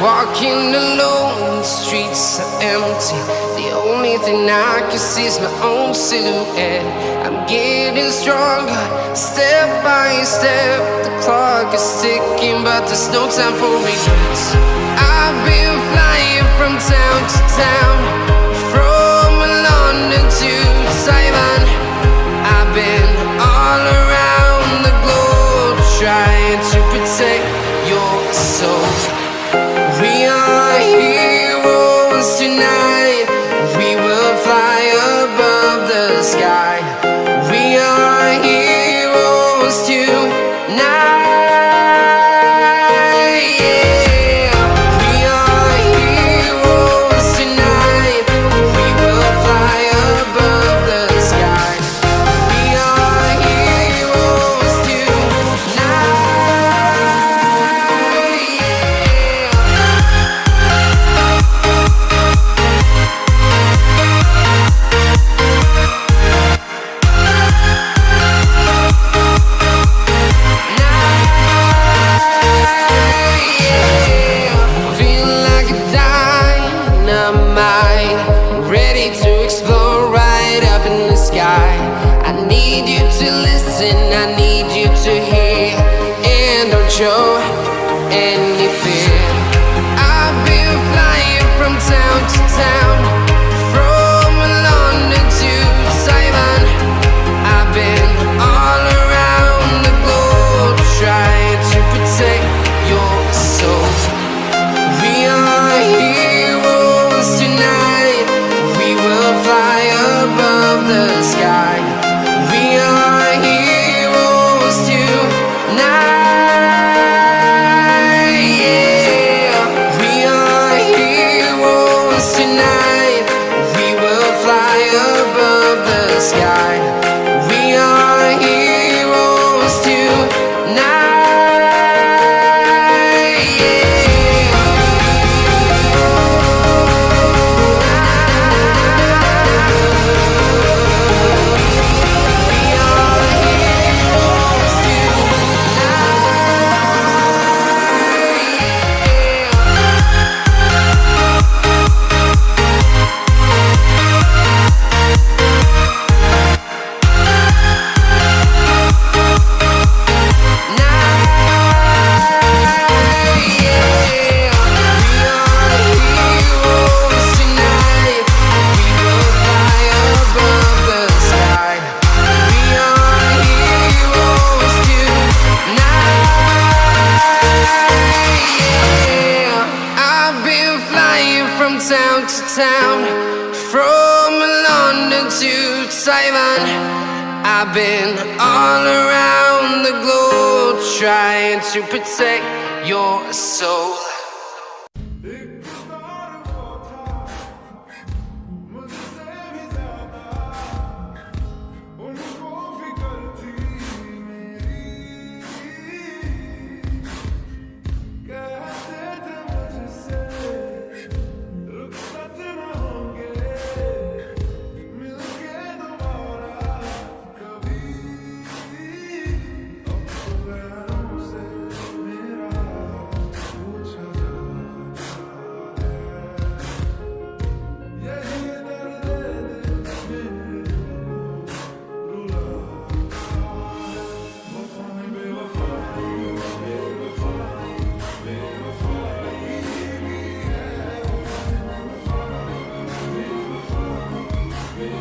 Walking alone, the streets are empty. The only thing I can see is my own silhouette. I'm getting stronger, step by step. The clock is ticking, but there's no time for regrets. I've been flying from town to town, from London to Taiwan. I've been all around the globe, trying to protect your soul. We are heroes tonight. We will fly above the sky. We are heroes tonight. Yeah. We are heroes tonight. down to Taiwan. I've been all around the globe trying to protect your soul.